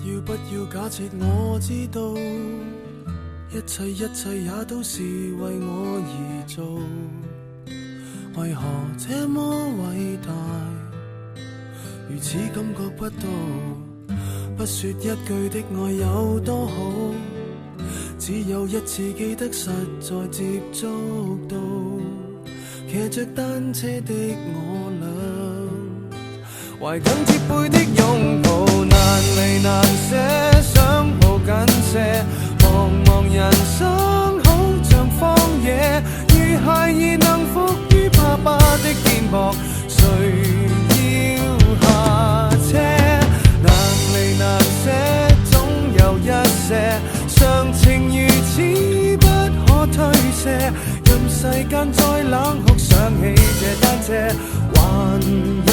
要不要假設我知道，一切也都是為我而做，為何這麼偉大，如此感覺不到，不說一句的愛有多好，只有一次記得實在接觸到，騎着單車的我倆，懷緊貼背的擁抱，難離難捨，想抱緊些，茫茫人生好像荒野，如孩兒能伏於爸爸的肩膊，誰要下車？難離難捨，總有一些常情如此不可推卸，任世間再冷酷，想起這單車，還有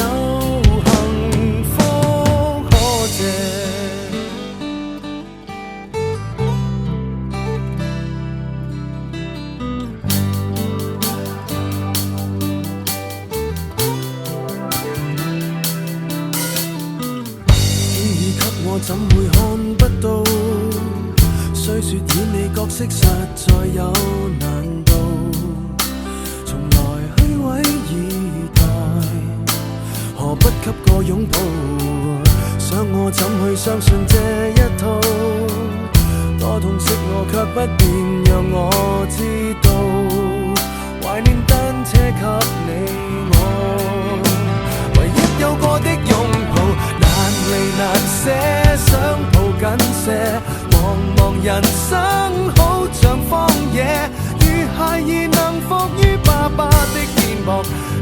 幸福可借。我怎會看不到？雖說演你角色實在有難度，從來虛偽以待，何不給個擁抱？想我怎去相信這一套？多痛惜我卻不便讓我知道，懷念單車給你我，唯一有過的擁抱，難離難捨。想抱緊些，茫茫人生好像荒野，如孩兒能伏於爸爸的肩膊，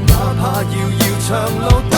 哪怕遙遙長路多